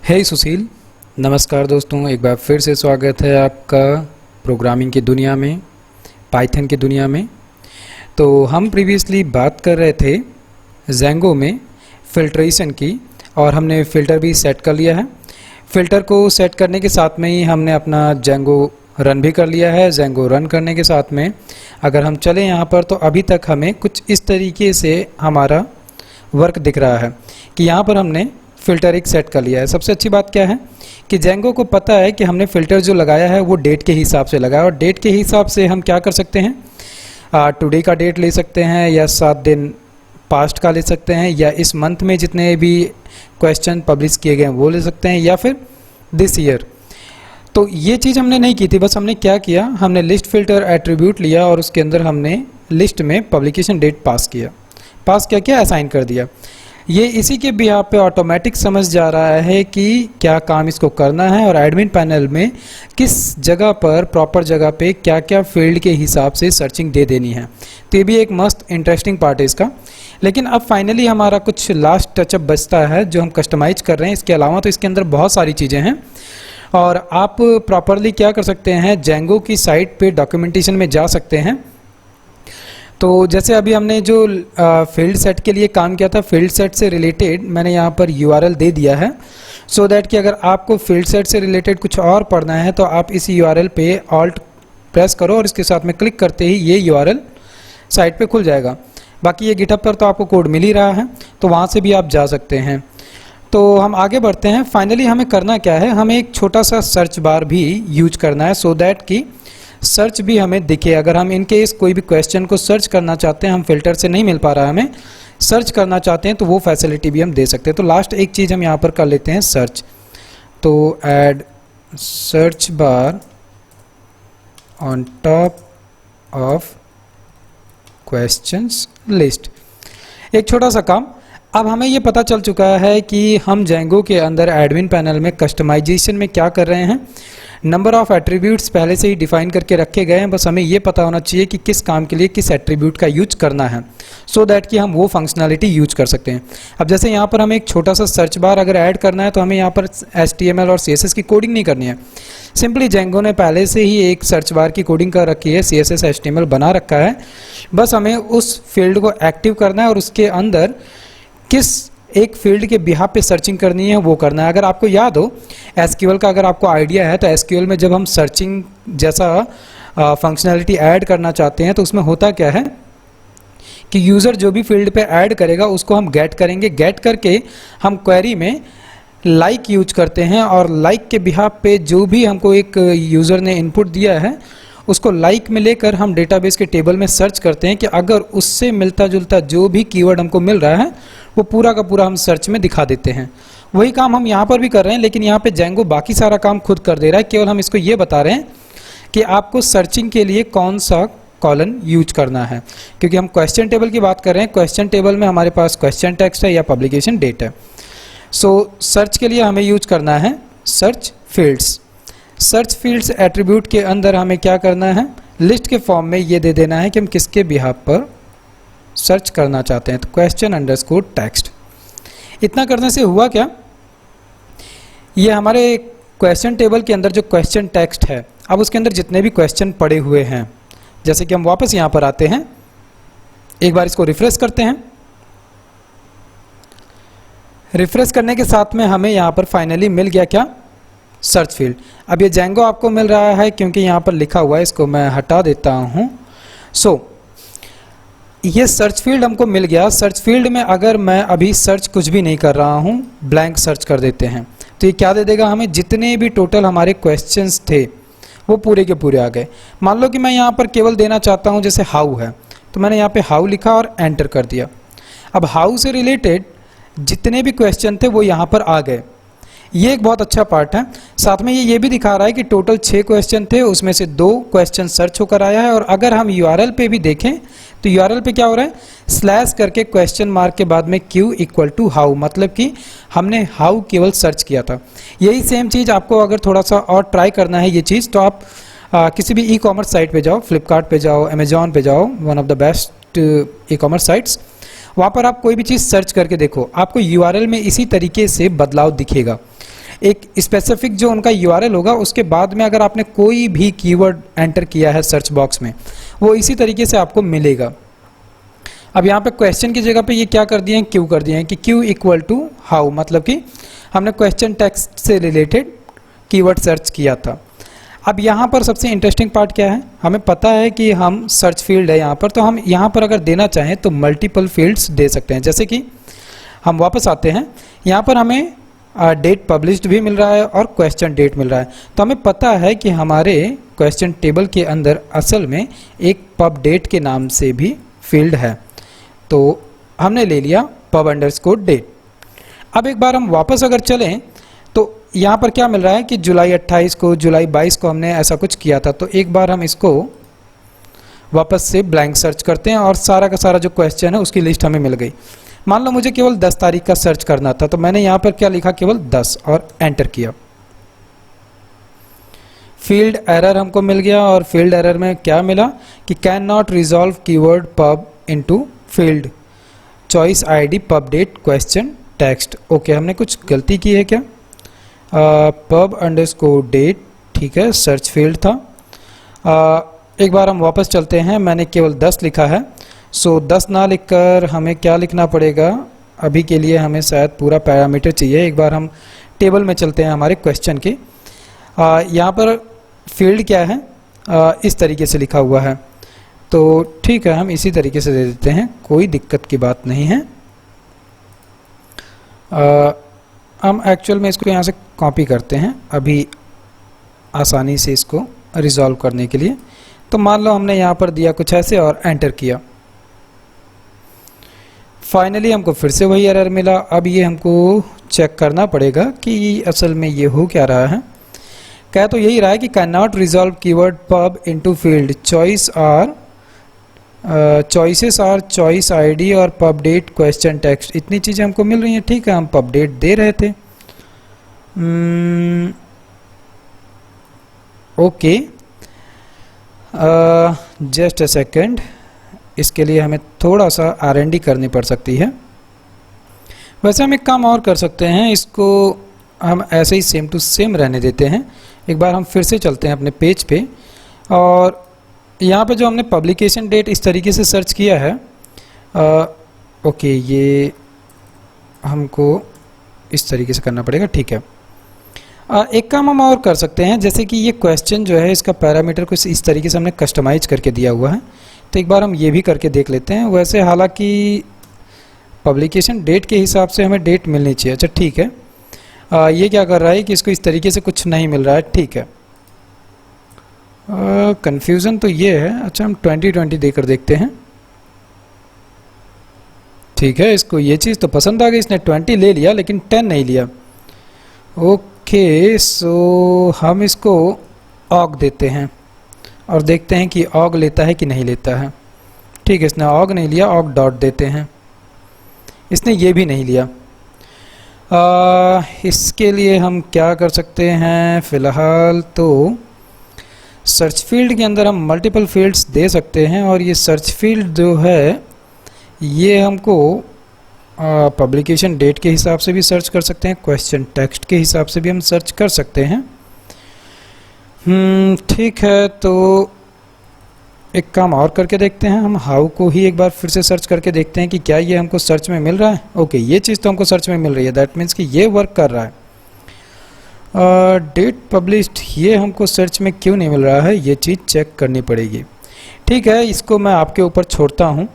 हे सुशील, नमस्कार दोस्तों। एक बार फिर से स्वागत है आपका प्रोग्रामिंग की दुनिया में, पाइथन की दुनिया में। तो हम प्रीवियसली बात कर रहे थे जेंगो में फ़िल्ट्रेशन की, और हमने फ़िल्टर भी सेट कर लिया है। फ़िल्टर को सेट करने के साथ में ही हमने अपना जेंगो रन भी कर लिया है। जेंगो रन करने के साथ में अगर हम चलें यहाँ पर, तो अभी तक हमें कुछ इस तरीके से हमारा वर्क दिख रहा है कि यहाँ पर हमने फ़िल्टर एक सेट कर लिया है। सबसे अच्छी बात क्या है कि जेंगो को पता है कि हमने फ़िल्टर जो लगाया है वो डेट के हिसाब से लगाया, और डेट के हिसाब से हम क्या कर सकते हैं, टुडे का डेट ले सकते हैं, या 7 दिन पास्ट का ले सकते हैं, या इस मंथ में जितने भी क्वेश्चन पब्लिश किए गए हैं वो ले सकते हैं, या फिर दिस ईयर। तो ये चीज़ हमने नहीं की थी। बस हमने क्या किया, हमने लिस्ट फ़िल्टर एट्रीब्यूट लिया और उसके अंदर हमने लिस्ट में पब्लिकेशन डेट पास किया, असाइन कर दिया। ये इसी के बिहाफ पे ऑटोमेटिक समझ जा रहा है कि क्या काम इसको करना है, और एडमिन पैनल में किस जगह पर, प्रॉपर जगह पे क्या क्या फील्ड के हिसाब से सर्चिंग दे देनी है। तो ये भी एक मस्त इंटरेस्टिंग पार्ट है इसका। लेकिन अब फाइनली हमारा कुछ लास्ट टचअप बचता है जो हम कस्टमाइज कर रहे हैं। इसके अलावा तो इसके अंदर बहुत सारी चीज़ें हैं, और आप प्रॉपरली क्या कर सकते हैं, जेंगो की साइट पे डॉक्यूमेंटेशन में जा सकते हैं। तो जैसे अभी हमने जो फील्ड सेट के लिए काम किया था, फील्ड सेट से रिलेटेड मैंने यहाँ पर यूआरएल दे दिया है, सो दैट कि अगर आपको फील्ड सेट से रिलेटेड कुछ और पढ़ना है तो आप इस यूआरएल पे ऑल्ट प्रेस करो और इसके साथ में क्लिक करते ही ये यूआरएल साइट पे खुल जाएगा। बाकी ये गिटहब पर तो आपको कोड मिल ही रहा है, तो वहाँ से भी आप जा सकते हैं। तो हम आगे बढ़ते हैं। फाइनली हमें करना क्या है, हमें एक छोटा सा सर्च बार भी यूज करना है, सो दैट कि सर्च भी हमें दिखे। अगर हम इन केस कोई भी क्वेश्चन को सर्च करना चाहते हैं, हम फिल्टर से नहीं मिल पा रहा है, हमें सर्च करना चाहते हैं, तो वो फैसिलिटी भी हम दे सकते हैं। तो लास्ट एक चीज़ हम यहाँ पर कर लेते हैं, सर्च। तो add search bar on top of questions list. एक छोटा सा काम। अब हमें ये पता चल चुका है कि हम जेंगो के अंदर एडमिन पैनल में कस्टमाइजेशन में क्या कर रहे हैं। नंबर ऑफ एट्रीब्यूट्स पहले से ही डिफाइन करके रखे गए हैं, बस हमें ये पता होना चाहिए कि किस काम के लिए किस एट्रीब्यूट का यूज करना है, सो दैट कि हम वो फंक्शनैलिटी यूज कर सकते हैं। अब जैसे यहाँ पर हमें एक छोटा सा सर्च बार अगर ऐड करना है, तो हमें यहाँ पर HTML और CSS की कोडिंग नहीं करनी है। सिंपली जेंगो ने पहले से ही एक सर्च बार की कोडिंग कर रखी है, CSS HTML बना रखा है। बस हमें उस फील्ड को एक्टिव करना है और उसके अंदर किस एक फील्ड के बिहाफ पे सर्चिंग करनी है वो करना है। अगर आपको याद हो SQL का, अगर आपको आइडिया है, तो SQL में जब हम सर्चिंग जैसा फंक्शनैलिटी ऐड करना चाहते हैं, तो उसमें होता क्या है कि यूज़र जो भी फील्ड पे ऐड करेगा उसको हम गेट करेंगे। गेट करके हम क्वेरी में लाइक यूज करते हैं, और लाइक के बिहाफ पे जो भी हमको एक यूज़र ने इनपुट दिया है उसको लाइक में लेकर हम डेटाबेस के टेबल में सर्च करते हैं कि अगर उससे मिलता जुलता जो भी कीवर्ड हमको मिल रहा है वो पूरा का पूरा हम सर्च में दिखा देते हैं। वही काम हम यहाँ पर भी कर रहे हैं, लेकिन यहाँ पे जेंगो बाकी सारा काम खुद कर दे रहा है। केवल हम इसको ये बता रहे हैं कि आपको सर्चिंग के लिए कौन सा कॉलम यूज करना है, क्योंकि हम क्वेश्चन टेबल की बात कर रहे हैं। क्वेश्चन टेबल में हमारे पास क्वेश्चन टेक्स्ट है या पब्लिकेशन डेट है। सो सर्च के लिए हमें यूज करना है search fields. Search fields attribute के अंदर हमें क्या करना है, लिस्ट के फॉर्म में ये दे देना है कि हम किसके बिहाफ पर सर्च करना चाहते हैं। तो क्वेश्चन अंडरस्कोर टेक्स्ट। इतना करने से हुआ क्या, ये हमारे क्वेश्चन टेबल के अंदर जो क्वेश्चन टेक्स्ट है, अब उसके अंदर जितने भी क्वेश्चन पड़े हुए हैं, जैसे कि हम वापस यहाँ पर आते हैं, एक बार इसको रिफ्रेश करते हैं। रिफ्रेश करने के साथ में हमें यहाँ पर फाइनली मिल गया क्या, सर्च फील्ड। अब ये जेंगो आपको मिल रहा है क्योंकि यहाँ पर लिखा हुआ है, इसको मैं हटा देता हूँ। सो ये सर्च फील्ड हमको मिल गया। सर्च फील्ड में अगर मैं अभी सर्च कुछ भी नहीं कर रहा हूँ, ब्लैंक सर्च कर देते हैं, तो ये क्या दे देगा हमें, जितने भी टोटल हमारे क्वेश्चंस थे वो पूरे के पूरे आ गए। मान लो कि मैं यहाँ पर केवल देना चाहता हूँ जैसे हाउ है, तो मैंने यहाँ पे हाउ लिखा और एंटर कर दिया। अब हाउ से रिलेटेड जितने भी क्वेश्चन थे वो यहाँ पर आ गए। ये एक बहुत अच्छा पार्ट है। साथ में ये भी दिखा रहा है कि टोटल 6 क्वेश्चन थे, उसमें से 2 क्वेश्चन सर्च होकर आया है। और अगर हम यूआरएल पे भी देखें तो यूआरएल पे क्या हो रहा है, स्लैश करके क्वेश्चन मार्क के बाद में Q इक्वल टू हाउ, मतलब कि हमने हाउ केवल सर्च किया था। यही सेम चीज़ आपको अगर थोड़ा सा और ट्राई करना है ये चीज़, तो आप किसी भी ई कॉमर्स साइट पे जाओ, फ्लिपकार्ट पे जाओ, अमेजॉन पे जाओ, one of the best e commerce sites, वहाँ पर आप कोई भी चीज़ सर्च करके देखो, आपको यूआरएल में इसी तरीके से बदलाव दिखेगा। एक स्पेसिफिक जो उनका यूआरएल होगा, उसके बाद में अगर आपने कोई भी कीवर्ड एंटर किया है सर्च बॉक्स में, वो इसी तरीके से आपको मिलेगा। अब यहाँ पे क्वेश्चन की जगह पे ये क्या कर दिए हैं, क्यू कर दिए हैं कि क्यू इक्वल टू हाउ, मतलब कि हमने क्वेश्चन टेक्स्ट से रिलेटेड कीवर्ड सर्च किया था। अब यहाँ पर सबसे इंटरेस्टिंग पार्ट क्या है, हमें पता है कि हम सर्च फील्ड है यहाँ पर, तो हम यहाँ पर अगर देना चाहें तो मल्टीपल फील्ड्स दे सकते हैं। जैसे कि हम वापस आते हैं, यहाँ पर हमें डेट पब्लिश्ड भी मिल रहा है और क्वेश्चन डेट मिल रहा है। तो हमें पता है कि हमारे क्वेश्चन टेबल के अंदर असल में एक पब डेट के नाम से भी फील्ड है, तो हमने ले लिया पब अंडरस्कोर डेट। अब एक बार हम वापस अगर चलें तो यहाँ पर क्या मिल रहा है कि जुलाई 28 को, जुलाई 22 को हमने ऐसा कुछ किया था। तो एक बार हम इसको वापस से ब्लैंक सर्च करते हैं और सारा का सारा जो क्वेश्चन है उसकी लिस्ट हमें मिल गई। मान लो मुझे केवल 10 तारीख का सर्च करना था, तो मैंने यहाँ पर क्या लिखा, केवल 10 और एंटर किया। फील्ड एरर हमको मिल गया और फील्ड एरर में क्या मिला कि can not resolve keyword pub into field, choice ID pub date question text. Okay, हमने कुछ गलती की है क्या, पब अंडरस्कोर डेट, ठीक है, सर्च फील्ड था। एक बार हम वापस चलते हैं, मैंने केवल 10 लिखा है, सो 10 ना लिखकर हमें क्या लिखना पड़ेगा, अभी के लिए हमें शायद पूरा पैरामीटर चाहिए। एक बार हम टेबल में चलते हैं हमारे क्वेश्चन के, यहाँ पर फील्ड क्या है, इस तरीके से लिखा हुआ है, तो ठीक है हम इसी तरीके से दे देते हैं, कोई दिक्कत की बात नहीं है। हम एक्चुअल में इसको यहाँ से कॉपी करते हैं अभी आसानी से इसको रिजॉल्व करने के लिए। तो मान लो हमने यहाँ पर दिया कुछ ऐसे और एंटर किया, फाइनली हमको फिर से वही एरर मिला। अब ये हमको चेक करना पड़ेगा कि असल में ये हो क्या रहा है। कह तो यही रहा है कि can not resolve keyword pub into field, choices our choice ID और पब डेट क्वेश्चन टेक्स्ट, इतनी चीज़ें हमको मिल रही हैं। ठीक है, हम पब डेट दे रहे थे। ओके, जस्ट अ सेकेंड, इसके लिए हमें थोड़ा सा R&D करनी पड़ सकती है। वैसे हम एक काम और कर सकते हैं, इसको हम ऐसे ही सेम टू सेम रहने देते हैं। एक बार हम फिर से चलते हैं अपने पेज पे और यहाँ पे जो हमने पब्लिकेशन डेट इस तरीके से सर्च किया है, ओके ये हमको इस तरीके से करना पड़ेगा। ठीक है, एक काम हम और कर सकते हैं, जैसे कि ये क्वेश्चन जो है इसका पैरामीटर कुछ इस तरीके से हमने कस्टमाइज करके दिया हुआ है, तो एक बार हम ये भी करके देख लेते हैं। वैसे हालांकि पब्लिकेशन डेट के हिसाब से हमें डेट मिलनी चाहिए। अच्छा ठीक है, ये क्या कर रहा है कि इसको इस तरीके से कुछ नहीं मिल रहा है। ठीक है, कंफ्यूजन तो ये है। अच्छा हम 2020 देकर देखते हैं। ठीक है, इसको ये चीज़ तो पसंद आ गई, इसने 20 ले लिया लेकिन 10 नहीं लिया। ओके, सो हम इसको ऑग देते हैं और देखते हैं कि ऑग लेता है कि नहीं लेता है। ठीक है, इसने ऑग नहीं लिया, ऑग डॉट देते हैं, इसने ये भी नहीं लिया। इसके लिए हम क्या कर सकते हैं, फ़िलहाल तो सर्च फील्ड के अंदर हम मल्टीपल फील्ड्स दे सकते हैं और ये सर्च फील्ड जो है ये हमको पब्लिकेशन डेट के हिसाब से भी सर्च कर सकते हैं, क्वेश्चन टेक्स्ट के हिसाब से भी हम सर्च कर सकते हैं। ठीक है, तो एक काम और करके देखते हैं, हम हाउ को ही एक बार फिर से सर्च करके देखते हैं कि क्या ये हमको सर्च में मिल रहा है। ओके, ये चीज़ तो हमको सर्च में मिल रही है, दैट मीन्स कि ये वर्क कर रहा है। डेट पब्लिश्ड ये हमको सर्च में क्यों नहीं मिल रहा है, ये चीज़ चेक करनी पड़ेगी। ठीक है, इसको मैं आपके ऊपर छोड़ता हूँ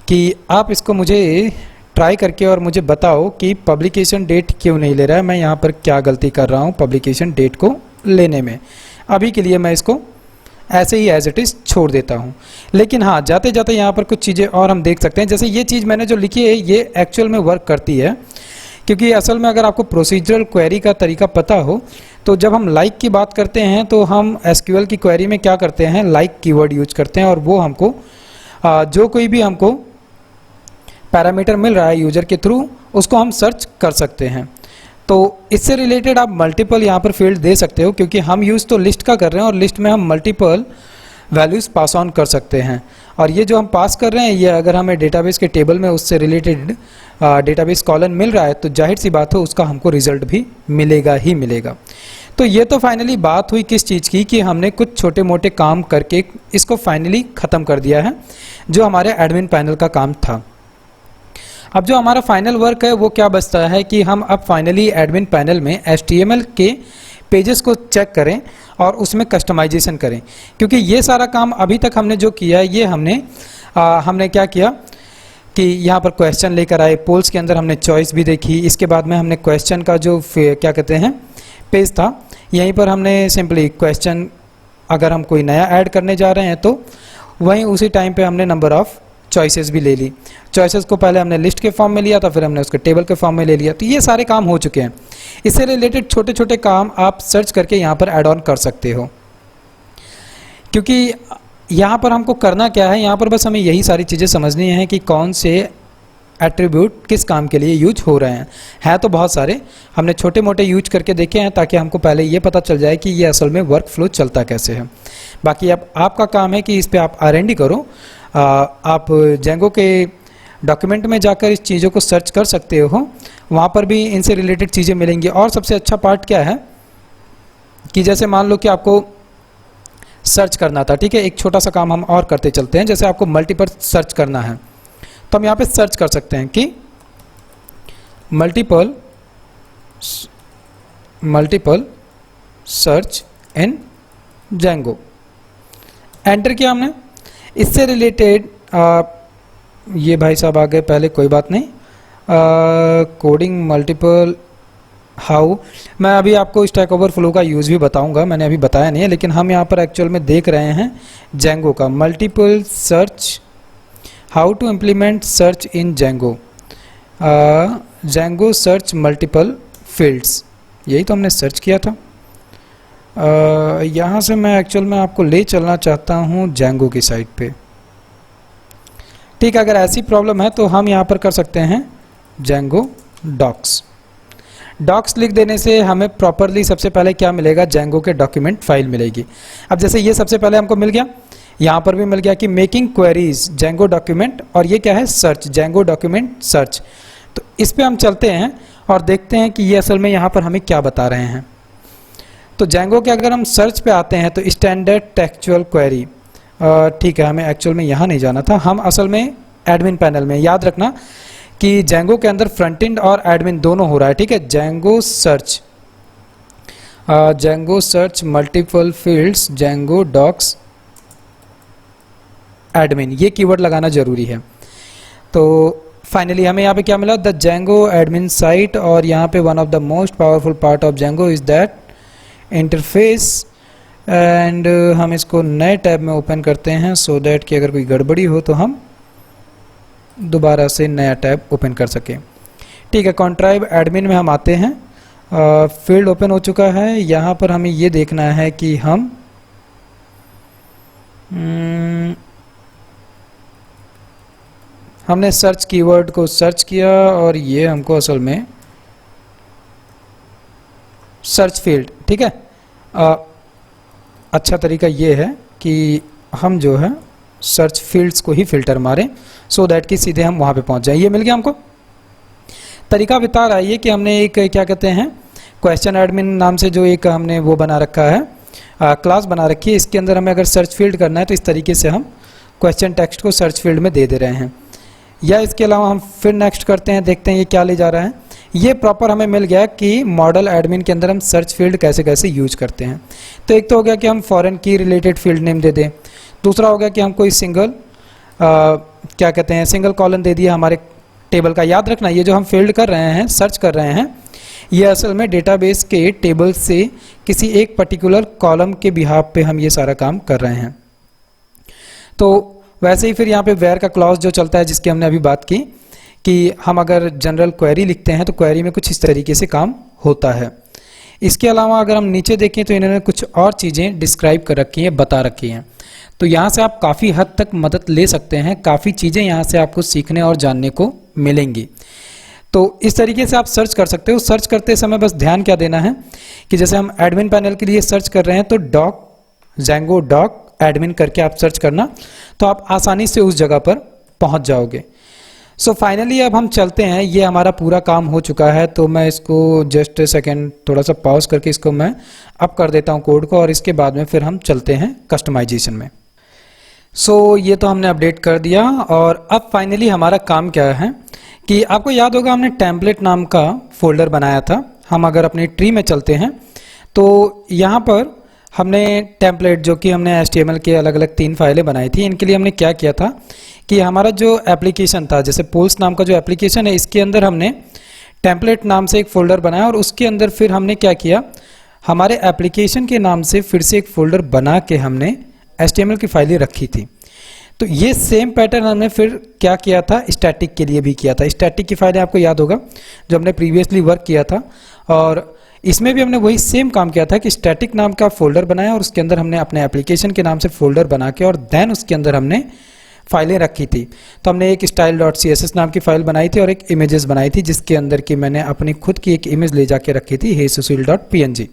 कि आप इसको मुझे ट्राई करके और मुझे बताओ कि पब्लिकेशन डेट क्यों नहीं ले रहा है, मैं यहाँ पर क्या गलती कर रहा हूँ पब्लिकेशन डेट को लेने में। अभी के लिए मैं इसको ऐसे ही एज इट इज़ छोड़ देता हूँ, लेकिन हाँ जाते जाते यहाँ पर कुछ चीज़ें और हम देख सकते हैं। जैसे ये चीज़ मैंने जो लिखी है ये एक्चुअल में वर्क करती है, क्योंकि असल में अगर आपको प्रोसीजरल क्वेरी का तरीका पता हो तो जब हम लाइक की बात करते हैं तो हम एसक्यूएल की क्वेरी में क्या करते हैं, लाइक कीवर्ड यूज करते हैं और वो हमको जो कोई भी हमको पैरामीटर मिल रहा है यूजर के थ्रू उसको हम सर्च कर सकते हैं। तो इससे रिलेटेड आप मल्टीपल यहाँ पर फील्ड दे सकते हो, क्योंकि हम यूज़ तो लिस्ट का कर रहे हैं और लिस्ट में हम मल्टीपल वैल्यूज़ पास ऑन कर सकते हैं। और ये जो हम पास कर रहे हैं ये अगर हमें डेटाबेस के टेबल में उससे रिलेटेड डेटाबेस कॉलम मिल रहा है तो जाहिर सी बात हो उसका हमको रिजल्ट भी मिलेगा ही मिलेगा। तो ये तो फाइनली बात हुई किस चीज़ की कि हमने कुछ छोटे मोटे काम करके इसको फाइनली ख़त्म कर दिया है जो हमारे एडमिन पैनल का काम था। अब जो हमारा फाइनल वर्क है वो क्या बचता है कि हम अब फाइनली एडमिन पैनल में HTML के पेजेस को चेक करें और उसमें कस्टमाइजेशन करें, क्योंकि ये सारा काम अभी तक हमने जो किया है ये हमने क्या किया कि यहाँ पर क्वेश्चन लेकर आए, पोल्स के अंदर हमने चॉइस भी देखी, इसके बाद में हमने क्वेश्चन का जो क्या कहते हैं पेज था यहीं पर हमने सिंपली क्वेश्चन अगर हम कोई नया ऐड करने जा रहे हैं तो वहीं उसी टाइम पे हमने नंबर ऑफ चॉइसेस भी ले ली। चॉइसेस को पहले हमने लिस्ट के फॉर्म में लिया था, फिर हमने उसके टेबल के फॉर्म में ले लिया। तो ये सारे काम हो चुके हैं। इससे रिलेटेड छोटे छोटे काम आप सर्च करके यहाँ पर ऐड ऑन कर सकते हो, क्योंकि यहाँ पर हमको करना क्या है, यहाँ पर बस हमें यही सारी चीज़ें समझनी है कि कौन से एट्रीब्यूट किस काम के लिए यूज हो रहे हैं तो बहुत सारे हमने छोटे मोटे यूज करके देखे हैं ताकि हमको पहले ये पता चल जाए कि ये असल में वर्क फ्लो चलता कैसे है। बाकी अब आपका काम है कि इस पर आप R&D करो। आप जेंगो के डॉक्यूमेंट में जाकर इस चीज़ों को सर्च कर सकते हो, वहाँ पर भी इनसे रिलेटेड चीज़ें मिलेंगी। और सबसे अच्छा पार्ट क्या है कि जैसे मान लो कि आपको सर्च करना था, ठीक है, एक छोटा सा काम हम और करते चलते हैं। जैसे आपको मल्टीपल सर्च करना है तो हम यहाँ पे सर्च कर सकते हैं कि multiple search in Django. Enter किया हमने। इससे रिलेटेड ये भाई साहब आ गए पहले, कोई बात नहीं। कोडिंग मल्टीपल हाउ, मैं अभी आपको स्टैक ओवरफ्लो का यूज़ भी बताऊंगा, मैंने अभी बताया नहीं है, लेकिन हम यहाँ पर एक्चुअल में देख रहे हैं जेंगो का multiple search, how to implement search in Django, Django search multiple fields, यही तो हमने सर्च किया था। यहाँ से मैं एक्चुअल में आपको ले चलना चाहता हूँ जेंगो की साइट पे। ठीक है, अगर ऐसी प्रॉब्लम है तो हम यहाँ पर कर सकते हैं जेंगो डॉक्स। डॉक्स लिख देने से हमें प्रॉपरली सबसे पहले क्या मिलेगा, जेंगो के डॉक्यूमेंट फाइल मिलेगी। अब जैसे ये सबसे पहले हमको मिल गया, यहाँ पर भी मिल गया कि मेकिंग क्वेरीज जेंगो डॉक्यूमेंट, और ये क्या है सर्च, जेंगो डॉक्यूमेंट सर्च। तो इस पे हम चलते हैं और देखते हैं कि ये असल में यहाँ पर हमें क्या बता रहे हैं। तो जेंगो के अगर हम सर्च पे आते हैं तो स्टैंडर्ड टेक्सचुअल क्वेरी, ठीक है, हमें एक्चुअल में यहाँ नहीं जाना था, हम असल में एडमिन पैनल में, याद रखना कि जेंगो के अंदर फ्रंट एंड और एडमिन दोनों हो रहा है, ठीक है। Django search multiple fields Django docs admin, ये कीवर्ड लगाना जरूरी है। तो फाइनली हमें यहाँ पे क्या मिला, द जेंगो एडमिन साइट, और यहाँ पे one of the most powerful part of Django is that interface, and हम इसको नए टैब में ओपन करते हैं सो दैट कि अगर कोई गड़बड़ी हो तो हम दोबारा से नया टैब ओपन कर सकें। ठीक है, कॉन्ट्राइब एडमिन में हम आते हैं, फील्ड ओपन हो चुका है। यहाँ पर हमें ये देखना है कि हम हमने सर्च कीवर्ड को सर्च किया और ये हमको असल में सर्च फील्ड, ठीक है। अच्छा तरीका ये है कि हम जो है सर्च फील्ड्स को ही फिल्टर मारें सो दैट कि सीधे हम वहाँ पे पहुँच जाएं। ये मिल गया हमको। तरीका बता रहा है ये कि हमने एक क्या कहते हैं क्वेश्चन एडमिन नाम से जो एक हमने वो बना रखा है, क्लास बना रखी है। इसके अंदर हमें अगर सर्च फील्ड करना है तो इस तरीके से हम क्वेश्चन टेक्स्ट को सर्च फील्ड में दे रहे हैं। या इसके अलावा हम फिर नेक्स्ट करते हैं, देखते हैं ये क्या ले जा रहा है। ये प्रॉपर हमें मिल गया कि मॉडल एडमिन के अंदर हम सर्च फील्ड कैसे कैसे यूज करते हैं। तो एक तो हो गया कि हम फॉरेन की रिलेटेड फील्ड नेम दे दें, दूसरा हो गया कि हम कोई सिंगल क्या कहते हैं सिंगल कॉलम दे दिया हमारे टेबल का। याद रखना ये जो हम फील्ड कर रहे हैं, सर्च कर रहे हैं, ये असल में डेटाबेस के टेबल से किसी एक पर्टिकुलर कॉलम के बिहाफ पे हम ये सारा काम कर रहे हैं। तो वैसे ही फिर यहाँ पे वेयर का क्लॉज जो चलता है जिसकी हमने अभी बात की कि हम अगर जनरल क्वेरी लिखते हैं तो क्वेरी में कुछ इस तरीके से काम होता है। इसके अलावा अगर हम नीचे देखें तो इन्होंने कुछ और चीज़ें डिस्क्राइब कर रखी हैं, बता रखी हैं। तो यहाँ से आप काफ़ी हद तक मदद ले सकते हैं, काफ़ी चीज़ें यहाँ से आपको सीखने और जानने को मिलेंगी। तो इस तरीके से आप सर्च कर सकते हो। सर्च करते समय बस ध्यान क्या देना है कि जैसे हम एडमिन पैनल के लिए सर्च कर रहे हैं तो डॉक जेंगो डॉक एडमिन करके आप सर्च करना, तो आप आसानी से उस जगह पर पहुंच जाओगे। सो फाइनली अब हम चलते हैं, ये हमारा पूरा काम हो चुका है, तो मैं इसको जस्ट सेकेंड थोड़ा सा पॉज करके इसको मैं अप कर देता हूँ कोड को, और इसके बाद में फिर हम चलते हैं कस्टमाइजेशन में। सो ये तो हमने अपडेट कर दिया, और अब फाइनली हमारा काम क्या है कि आपको याद होगा हमने टेम्पलेट नाम का फोल्डर बनाया था। हम अगर अपनी ट्री में चलते हैं तो यहाँ पर हमने टेम्पलेट, जो कि हमने HTML के अलग अलग 3 फाइलें बनाई थी, इनके लिए हमने क्या किया था कि हमारा जो एप्लीकेशन था, जैसे पोल्स नाम का जो एप्लीकेशन है, इसके अंदर हमने टेम्पलेट नाम से एक फ़ोल्डर बनाया, और उसके अंदर फिर हमने क्या किया, हमारे एप्लीकेशन के नाम से फिर से एक फ़ोल्डर बना के हमने HTML की फाइलें रखी थी। तो ये सेम पैटर्न हमने फिर क्या किया था, स्टैटिक के लिए भी किया था। स्टैटिक की फाइलें आपको याद होगा जो हमने प्रीवियसली वर्क किया था, और इसमें भी हमने वही सेम काम किया था कि स्टैटिक नाम का फोल्डर बनाया, और उसके अंदर हमने अपने एप्लीकेशन के नाम से फोल्डर बना के, और देन उसके अंदर हमने फाइलें रखी थी। तो हमने एक style.css नाम की फाइल बनाई थी और एक इमेजेस बनाई थी, जिसके अंदर की मैंने अपनी खुद की एक इमेज ले जाके रखी थी, heysushil.png।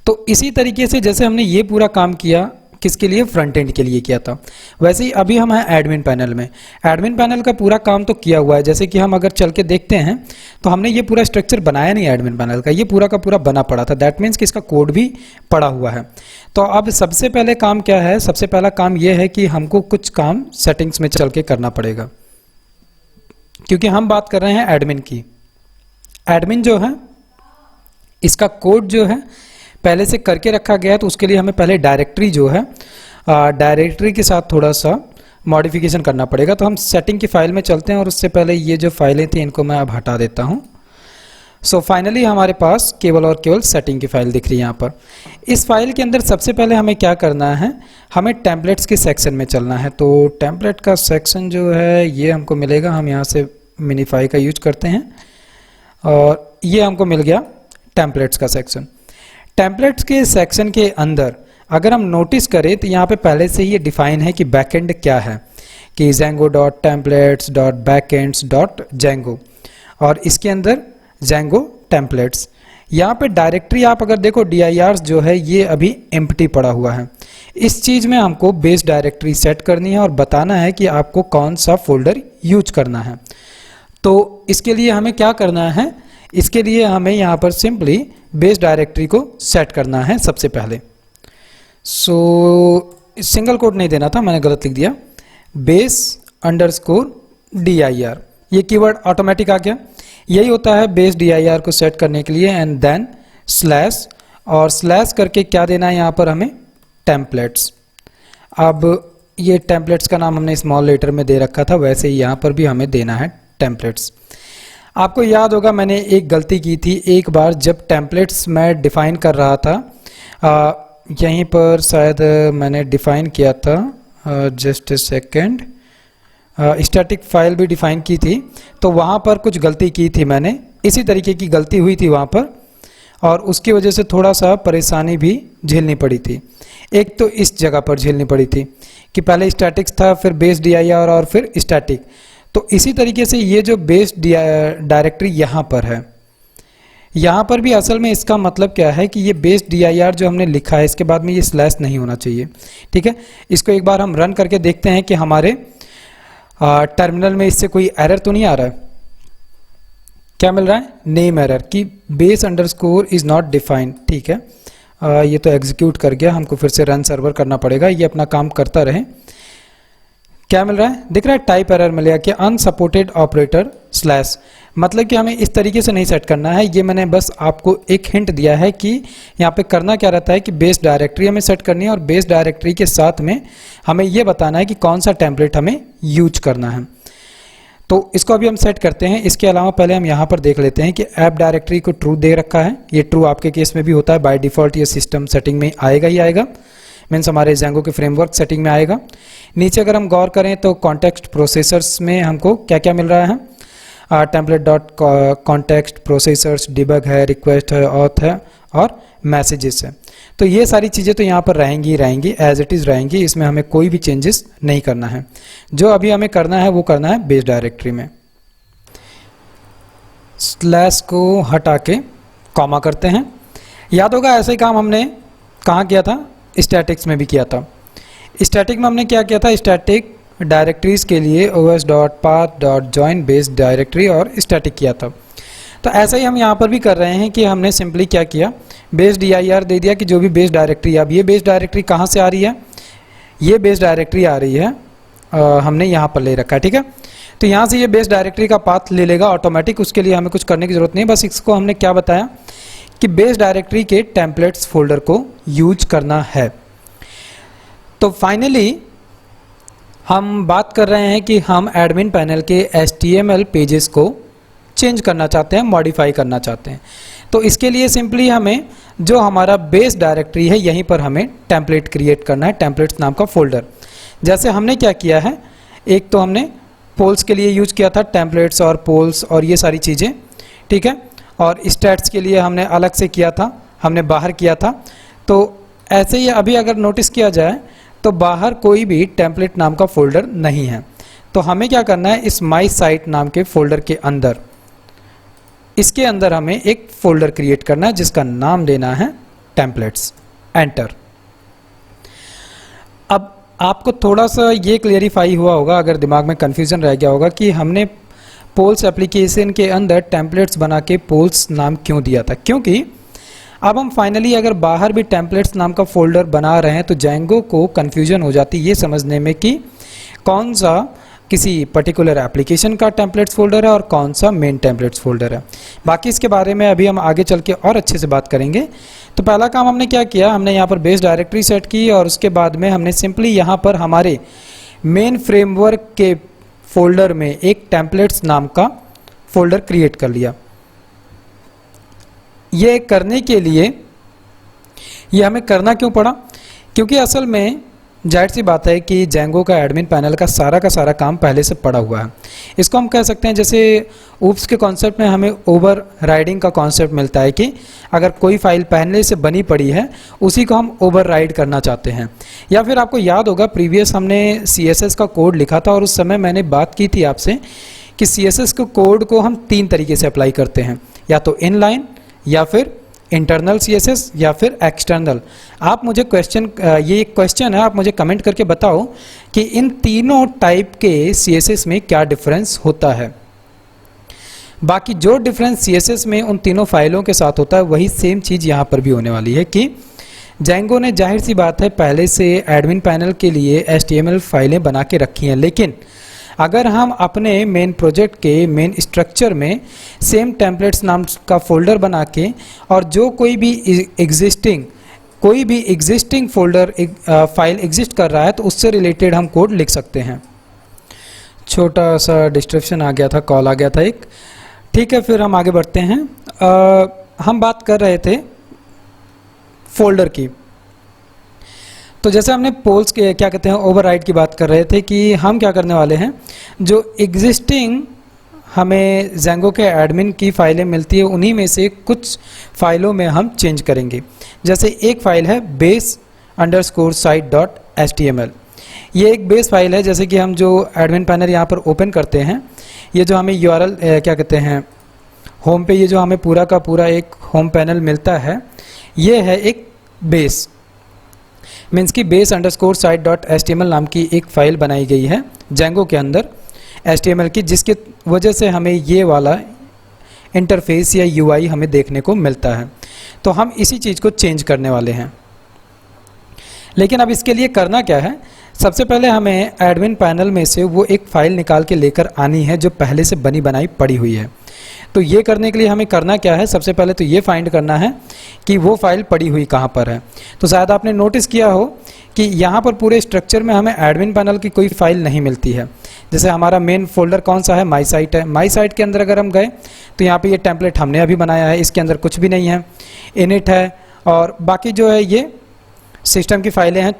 तो इसी तरीके से जैसे हमने ये पूरा काम किया, किसके लिए, फ्रंट एंड के लिए किया था, वैसे ही अभी हम हैं एडमिन पैनल में। एडमिन पैनल का पूरा काम तो किया हुआ है, जैसे कि हम अगर चल के देखते हैं तो हमने ये पूरा स्ट्रक्चर बनाया नहीं एडमिन पैनल का, ये पूरा का पूरा बना पड़ा था। दैट मीन्स कि इसका कोड भी पड़ा हुआ है। तो अब सबसे पहले काम क्या है, सबसे पहला काम यह है कि हमको कुछ काम सेटिंग्स में चल के करना पड़ेगा, क्योंकि हम बात कर रहे हैं एडमिन की। एडमिन जो है, इसका कोड जो है पहले से करके रखा गया है, तो उसके लिए हमें पहले डायरेक्टरी जो है, डायरेक्टरी के साथ थोड़ा सा मॉडिफिकेशन करना पड़ेगा। तो हम सेटिंग की फाइल में चलते हैं, और उससे पहले ये जो फाइलें थी इनको मैं अब हटा देता हूँ। सो फाइनली हमारे पास केवल और केवल सेटिंग की फाइल दिख रही है यहाँ पर। इस फाइल के अंदर सबसे पहले हमें क्या करना है, हमें टेम्पलेट्स के सेक्शन में चलना है। तो टेम्पलेट का सेक्शन जो है ये हमको मिलेगा, हम यहाँ से मिनीफाई का यूज करते हैं, और ये हमको मिल गया टेम्पलेट्स का सेक्शन। टेम्पलेट्स के सेक्शन के अंदर अगर हम नोटिस करें तो यहाँ पे पहले से ही ये डिफाइन है कि बैकएंड क्या है, कि django.templates.backends.django, और इसके अंदर Django टेम्पलेट्स। यहाँ पे डायरेक्टरी आप अगर देखो dir जो है ये अभी एम्प्टी पड़ा हुआ है। इस चीज़ में हमको बेस डायरेक्टरी सेट करनी है और बताना है कि आपको कौन सा फोल्डर यूज करना है। तो इसके लिए हमें क्या करना है, इसके लिए हमें यहाँ पर सिंपली बेस डायरेक्टरी को सेट करना है सबसे पहले। सो सिंगल कोट नहीं देना था, मैंने गलत लिख दिया, base_dir, ये कीवर्ड ऑटोमेटिक आ गया। यही होता है बेस dir को सेट करने के लिए, एंड देन स्लैश, और स्लैश करके क्या देना है यहाँ पर हमें, टेम्पलेट्स। अब ये टेम्पलेट्स का नाम हमने स्मॉल लेटर में दे रखा था, वैसे ही यहाँ पर भी हमें देना है टेम्पलेट्स। आपको याद होगा मैंने एक गलती की थी एक बार, जब टेम्पलेट्स मैं डिफ़ाइन कर रहा था, यहीं पर शायद मैंने डिफ़ाइन किया था, just a second, static file भी डिफ़ाइन की थी, तो वहाँ पर कुछ गलती की थी मैंने, इसी तरीके की गलती हुई थी वहाँ पर, और उसकी वजह से थोड़ा सा परेशानी भी झेलनी पड़ी थी। एक तो इस जगह पर झेलनी पड़ी थी कि पहले स्टैटिक्स था, फिर बेस dir और फिर स्टैटिक। तो इसी तरीके से ये जो बेस डायरेक्टरी यहाँ पर है, यहाँ पर भी असल में इसका मतलब क्या है कि ये बेस dir जो हमने लिखा है, इसके बाद में ये स्लैश नहीं होना चाहिए। ठीक है, इसको एक बार हम रन करके देखते हैं कि हमारे टर्मिनल में इससे कोई एरर तो नहीं आ रहा है। क्या मिल रहा है, नेम एरर, कि base underscore is not defined. ठीक है, ये तो एग्जीक्यूट कर गया, हमको फिर से रन सर्वर करना पड़ेगा, ये अपना काम करता रहे। क्या मिल रहा है, दिख रहा है, टाइप एरर मिलेगा कि अनसपोर्टेड ऑपरेटर स्लैश, मतलब कि हमें इस तरीके से नहीं सेट करना है। ये मैंने बस आपको एक हिंट दिया है कि यहाँ पे करना क्या रहता है कि बेस डायरेक्टरी हमें सेट करनी है, और बेस डायरेक्टरी के साथ में हमें ये बताना है कि कौन सा टेम्पलेट हमें यूज करना है। तो इसको अभी हम सेट करते हैं। इसके अलावा पहले हम यहाँ पर देख लेते हैं कि ऐप डायरेक्टरी को ट्रू दे रखा है। ये ट्रू आपके केस में भी होता है, बाय डिफ़ॉल्ट ये सिस्टम सेटिंग में आएगा ही आएगा, मीन्स हमारे Django के फ्रेमवर्क सेटिंग में आएगा। नीचे अगर हम गौर करें तो कॉन्टेक्स्ट प्रोसेसर्स में हमको क्या क्या मिल रहा है, template dot context processors, debug है, रिक्वेस्ट है, ऑथ है और मैसेजेस है। तो ये सारी चीज़ें तो यहाँ पर रहेंगी ही रहेंगी, एज इट इज़ रहेंगी, इसमें हमें कोई भी चेंजेस नहीं करना है। जो अभी हमें करना है वो करना है बेस डायरेक्टरी में। स्लैश को हटा के कॉमा करते हैं। याद होगा ऐसे ही काम हमने कहाँ किया था, स्टैटिक्स में भी किया था। स्टैटिक में हमने क्या किया था, स्टैटिक डायरेक्टरीज के लिए os.path.join बेस्ड डायरेक्टरी और स्टैटिक किया था। तो ऐसा ही हम यहाँ पर भी कर रहे हैं कि हमने सिंपली क्या किया, बेस dir दे दिया कि जो भी बेस डायरेक्टरी, अब ये बेस डायरेक्टरी कहाँ से आ रही है, ये बेस डायरेक्टरी आ रही है, हमने यहाँ पर ले रखा है, ठीक है। तो यहाँ से ये बेस डायरेक्टरी का पाथ ले लेगा ऑटोमेटिक, उसके लिए हमें कुछ करने की जरूरत नहीं, बस इसको हमने क्या बताया कि बेस डायरेक्टरी के टेम्पलेट्स फोल्डर को यूज करना है। तो फाइनली हम बात कर रहे हैं कि हम एडमिन पैनल के HTML पेजेस को चेंज करना चाहते हैं, मॉडिफाई करना चाहते हैं। तो इसके लिए सिंपली हमें जो हमारा बेस डायरेक्टरी है यहीं पर हमें टेम्पलेट क्रिएट करना है, टेम्पलेट्स नाम का फोल्डर। जैसे हमने क्या किया है, एक तो हमने पोल्स के लिए यूज किया था टेम्पलेट्स और पोल्स और ये सारी चीज़ें, ठीक है, और स्टैट्स के लिए हमने अलग से किया था, हमने बाहर किया था। तो ऐसे ही अभी अगर नोटिस किया जाए तो बाहर कोई भी टेम्पलेट नाम का फोल्डर नहीं है। तो हमें क्या करना है, इस माई साइट नाम के फोल्डर के अंदर, इसके अंदर हमें एक फोल्डर क्रिएट करना है जिसका नाम देना है टेम्पलेट्स। एंटर। अब आपको थोड़ा सा ये क्लियरिफाई हुआ होगा, अगर दिमाग में कंफ्यूजन रह गया होगा कि हमने पोल्स एप्लीकेशन के अंदर टेम्पलेट्स बना के पोल्स नाम क्यों दिया था। क्योंकि अब हम फाइनली अगर बाहर भी टेम्पलेट्स नाम का फोल्डर बना रहे हैं तो जेंगो को कंफ्यूजन हो जाती है ये समझने में कि कौन सा किसी पर्टिकुलर एप्लीकेशन का टेम्पलेट्स फोल्डर है और कौन सा मेन टेम्पलेट्स फोल्डर है। बाकी इसके बारे में अभी हम आगे चल के और अच्छे से बात करेंगे। तो पहला काम हमने क्या किया, हमने यहाँ पर बेस डायरेक्टरी सेट की और उसके बाद में हमने सिंपली यहाँ पर हमारे मेन फ्रेमवर्क के फोल्डर में एक टेम्पलेट्स नाम का फोल्डर क्रिएट कर लिया। ये करने के लिए ये हमें करना क्यों पड़ा, क्योंकि असल में जाहिर सी बात है कि जेंगो का एडमिन पैनल का सारा काम पहले से पड़ा हुआ है। इसको हम कह सकते हैं जैसे ऊप्स के कॉन्सेप्ट में हमें ओवर राइडिंग का कॉन्सेप्ट मिलता है कि अगर कोई फाइल पहले से बनी पड़ी है उसी को हम ओवर राइड करना चाहते हैं। या फिर आपको याद होगा प्रीवियस हमने CSS का कोड लिखा था और उस समय मैंने बात की थी आपसे कि CSS के कोड को हम 3 तरीके से अप्लाई करते हैं, या तो इनलाइन, या फिर इंटरनल CSS, या फिर एक्सटर्नल। आप मुझे ये एक क्वेश्चन है, आप मुझे कमेंट करके बताओ कि इन तीनों टाइप के CSS में क्या डिफरेंस होता है। बाकी जो डिफरेंस CSS में उन तीनों फाइलों के साथ होता है वही सेम चीज़ यहाँ पर भी होने वाली है कि जेंगो ने जाहिर सी बात है पहले से एडमिन पैनल के लिए HTML फाइलें बना के रखी हैं, लेकिन अगर हम अपने मेन प्रोजेक्ट के मेन स्ट्रक्चर में सेम टेम्पलेट्स नाम का फोल्डर बना के और जो कोई भी एग्जिस्टिंग फोल्डर फाइल एग्जिस्ट कर रहा है तो उससे रिलेटेड हम कोड लिख सकते हैं। छोटा सा डिस्ट्रप्शन आ गया था, कॉल आ गया था एक, ठीक है। फिर हम आगे बढ़ते हैं। हम बात कर रहे थे फोल्डर की। तो जैसे हमने पोल्स के क्या कहते हैं ओवरराइड की बात कर रहे थे कि हम क्या करने वाले हैं, जो एग्जिस्टिंग हमें जेंगो के एडमिन की फाइलें मिलती है उन्हीं में से कुछ फाइलों में हम चेंज करेंगे। जैसे एक फाइल है base_site.html, ये एक बेस फाइल है। जैसे कि हम जो एडमिन पैनल यहाँ पर ओपन करते हैं, ये जो हमें URL क्या कहते हैं होम पे, ये जो हमें पूरा का पूरा एक होम पैनल मिलता है, ये है एक बेस मीन्स की base_site.html नाम की एक फ़ाइल बनाई गई है जेंगो के अंदर HTML की, जिसके वजह से हमें ये वाला इंटरफेस या UI हमें देखने को मिलता है। तो हम इसी चीज़ को चेंज करने वाले हैं। लेकिन अब इसके लिए करना क्या है, सबसे पहले हमें एडमिन पैनल में से वो एक फ़ाइल निकाल के लेकर आनी है जो पहले से बनी बनाई पड़ी हुई है। तो ये करने के लिए हमें करना क्या है, सबसे पहले तो ये फाइंड करना है कि वो फाइल पड़ी हुई कहाँ पर है। तो शायद आपने नोटिस किया हो कि यहाँ पर पूरे स्ट्रक्चर में हमें एडमिन पैनल की कोई फाइल नहीं मिलती है। जैसे हमारा मेन फोल्डर कौन सा है, माई साइट है। माई साइट के अंदर अगर हम गए तो यहाँ पे ये टेम्पलेट हमने अभी बनाया है, इसके अंदर कुछ भी नहीं है। इनिट है और बाकी जो है ये सिस्टम की फाइलें हैं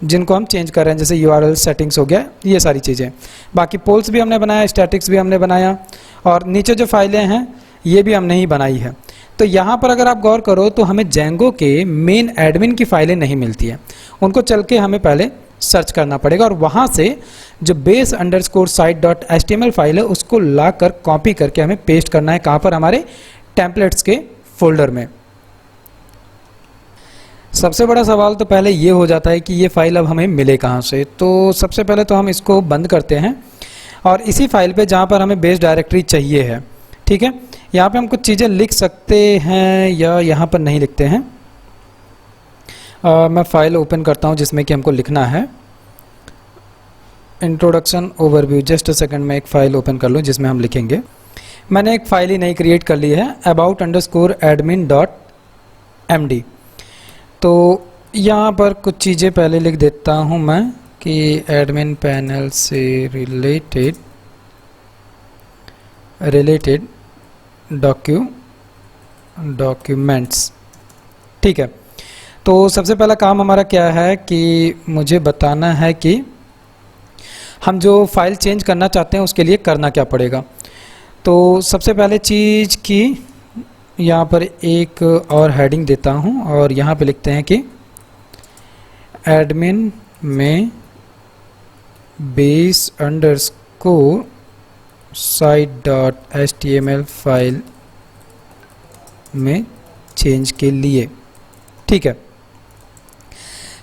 जिनको हम चेंज कर रहे हैं, जैसे URL सेटिंग्स हो गया, ये सारी चीज़ें। बाकी पोल्स भी हमने बनाया, स्टैटिक्स भी हमने बनाया और नीचे जो फाइलें हैं ये भी हमने ही बनाई है। तो यहाँ पर अगर आप गौर करो तो हमें जेंगो के मेन एडमिन की फाइलें नहीं मिलती हैं, उनको चल के हमें पहले सर्च करना पड़ेगा और वहाँ से जो base_site.html फाइल है उसको ला कर कॉपी करके हमें पेस्ट करना है। कहाँ पर, हमारे टेम्पलेट्स के फोल्डर में। सबसे बड़ा सवाल तो पहले ये हो जाता है कि ये फाइल अब हमें मिले कहाँ से। तो सबसे पहले तो हम इसको बंद करते हैं और इसी फाइल पे जहाँ पर हमें बेस डायरेक्टरी चाहिए है, ठीक है, यहाँ पे हम कुछ चीज़ें लिख सकते हैं या यहाँ पर नहीं लिखते हैं। मैं फाइल ओपन करता हूँ जिसमें कि हमको लिखना है introduction overview. Just a second में एक फ़ाइल ओपन कर लूँ जिसमें हम लिखेंगे। मैंने एक फ़ाइल ही नई क्रिएट कर ली है, about_admin.md। तो यहाँ पर कुछ चीज़ें पहले लिख देता हूँ मैं कि एडमिन पैनल से रिलेटेड डॉक्यूमेंट्स, ठीक है। तो सबसे पहला काम हमारा क्या है कि मुझे बताना है कि हम जो फाइल चेंज करना चाहते हैं उसके लिए करना क्या पड़ेगा। तो सबसे पहले चीज़ की यहाँ पर एक और हेडिंग देता हूँ और यहाँ पे लिखते हैं कि एडमिन में base_site.html फाइल में चेंज के लिए, ठीक है।